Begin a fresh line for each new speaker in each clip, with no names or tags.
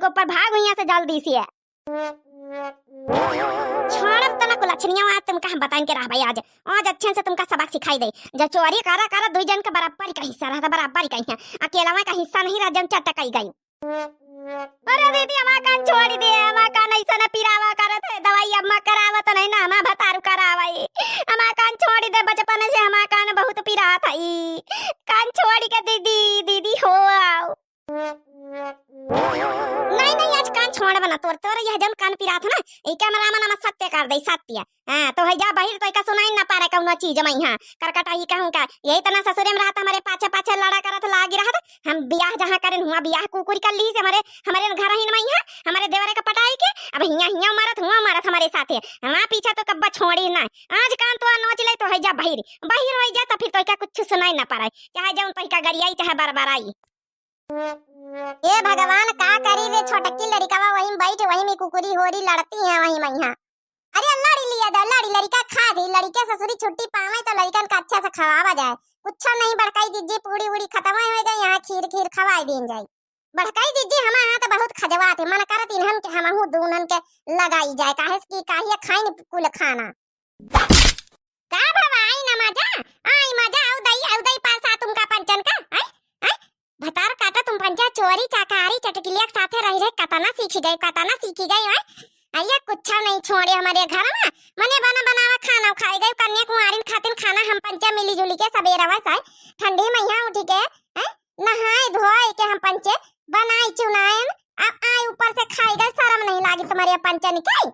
के ऊपर भाग यहाँ से जल्दी से। छोड़ब तना को लक्षणिया आज तुमका हम बताएं के रह भाई आज अच्छे से तुमका सबक सिखाई दे। जब चोरी करा करा दो जन का बराबर का हिस्सा रहता, बराबर का ही अकेला में का हिस्सा नहीं रह, जम चटकाई गई। अरे दीदी हमारा कान छोड़ दे, हमारा कान ऐसा न पिरावा करत है, दवाई अम्मा करावत नहीं ना, हमारा भतारू करावाई। हमारा कान छोड़ दे, बचपन से हमारा कान बहुत पिरा था। कान छोड़ के दीदी दीदी हो आओ। नहीं नहीं आज कान छोड़ बना तोर तोर यह जन कान पिरा था ना, ए कैमरा में नमः सत्य कर दे सत्य। हां तो है जा बाहर तो का सुनाई ना पारे कौनो चीज मैं हां करकटाई कहूं का यही तना ससुरे में रहता, हमारे पाछे पाछे लड़ा करत लागी रहत। हम बियाह जहां करेन हुआ बियाह कुकुरी कर ली से हमारे घर ही नहीं है, हमारे देवरे का पटाई के अब हिया मारत हमारे साथे हमारा पीछा तो कब्बा छोड़ी ना। आज कान तो नोच ले तो है जा बाहर बाहर हो जा तो फिर तो का कुछ सुनाई ना पारे, चाहे जाऊं तो का गरियाई चाहे बरबराई। ए भगवान का करी रे छोटकी लड़कावा वहीं बैठ वहीं में कुकुरी होरी लड़ती है वहीं मैं। अरे लड़ी लिया दा लड़ी लड़का खा दी, लड़के ससुरी छुट्टी पावे तो लड़कन का अच्छा से खवावा जाए। कुछ नहीं बड़काई जिज्जी पूड़ी उड़ी खत्म हो गई, यहाँ खीर खवाई देन जाए। बड़काई जिज्जी हमारे यहाँ तो बहुत खजवा थे, मन करत इन्हन के हमहू दूनन के लगाई जाए काहे की काहे खाइन कुल खाना। का बाबा आई ना मजा आउ दई पासा तुमका पंचन का आई आई भतार काटा तुम पंचा चोरी चाकारी चटकिलिया के साथे रह रहे कतना सीखी गई है। आइया कुछ नहीं छोड़े हमारे घर में मने बनावा खाना खाई गई, कन्या कुमारी खातिन खाना हम पंचा मिली जुली के सबेरा वसाई ठंडी में यहाँ उठी के नहाए धोए के हम पंचे बनाई चुनाए अब आए ऊपर से खाई गए। शर्म नहीं लागी तुम्हारे पंचा निकाई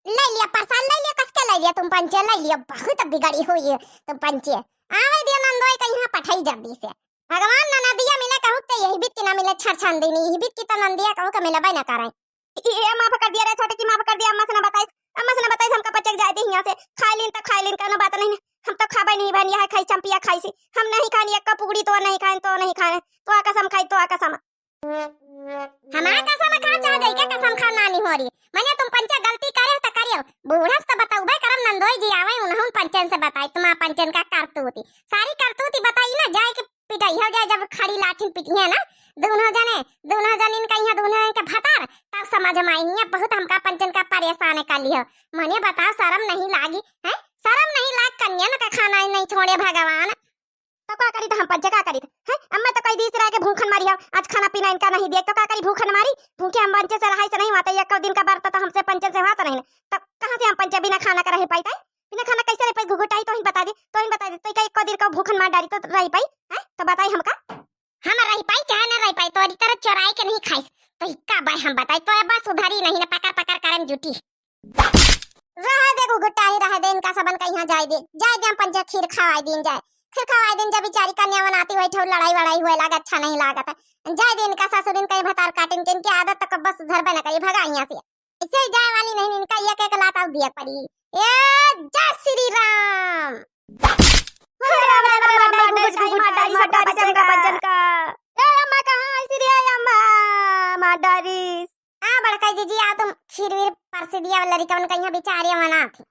ले लिया परसाल ले लिया कसके ले लिया तुम पंचे ले लिया, बहुत बिगड़ी हुई है तुम पंचे। आवे दिया नंदोई का यहाँ पठाई जल्दी से भगवान ना नदिया मिले कहू ते यही बीत की ना मिले छरछन देनी यही बीत की तो नंदिया कहू का मिले बाय ना कराई। ये माफ कर दिया रे छोटे की माफ कर दिया, अम्मा से ना बताइस हमका पचक जाए दे यहाँ से खाई लीन का बात नहीं, हम तो खाबे नहीं बन यह खाई चंपिया खाई सी हम नहीं खानी एक पुगड़ी तो नहीं खाने तो कसम खाई तो कसम हमारा कसम खा जा गई क्या कसम खा नानी हो रही मने तुम पंचा गलती करे तो करियो बूढ़स तो बताऊ भाई करम नंदोई जी आवे उन्होंने पंचन से बताई तुम पंचन का करतूती सारी करतूती बताई ना जाए के पिटाई हो जाए जब खड़ी लाठी पिटी है ना दोनों जन इनका यहाँ दोनों के भतार तब समझ में आई है बहुत हमका पंचन का परेशान कर लियो। मने बताओ शर्म नहीं लागी है, शर्म नहीं लाग कन्या का खाना ही नहीं छोड़े भगवान तो का करी हम पंचे का करी है। अम्मा तो कई दिस रह के भूखन मारी हो आज खाना पीना इनका नहीं दिया तो का करी भूखन मारी भूखे हम पंचे से रहाई से नहीं होता एक दिन का बार तो हमसे पंचे से होता नहीं तब कहां से हम पंचे बिना खाना का रह पाई बिना खाना कैसे रह पाई घुघुटाई तो ही बता दे तो का एक दिन का भूखन मार डाली तो रह पाई है तो बताई हमका हम रह पाई चाहे ना रह पाई तो तरह चोराई के नहीं खाई तो इक्का बाय हम बताई तो बस उधारी नहीं ना पकड़ करम जुटी रह दे घुघुटाई रह दे इनका सबन का यहाँ जाए हम पंचे खीर खवाई दिन जाए फिर खवाई दिन जब बेचारी कन्या बनाती हुई ठो लड़ाई वड़ाई हुए लगा अच्छा नहीं लागत जाए दिन का ससुर इनका भतार काटिन के इनकी आदत तक बस सुधर बना करी भगा यहाँ से इससे जाए वाली नहीं इनका एक लाता दिया पड़ी। ए जय श्री राम बड़का जी आ तुम खीर वीर परसे दिया लड़का उनका यहाँ बेचारी मना थी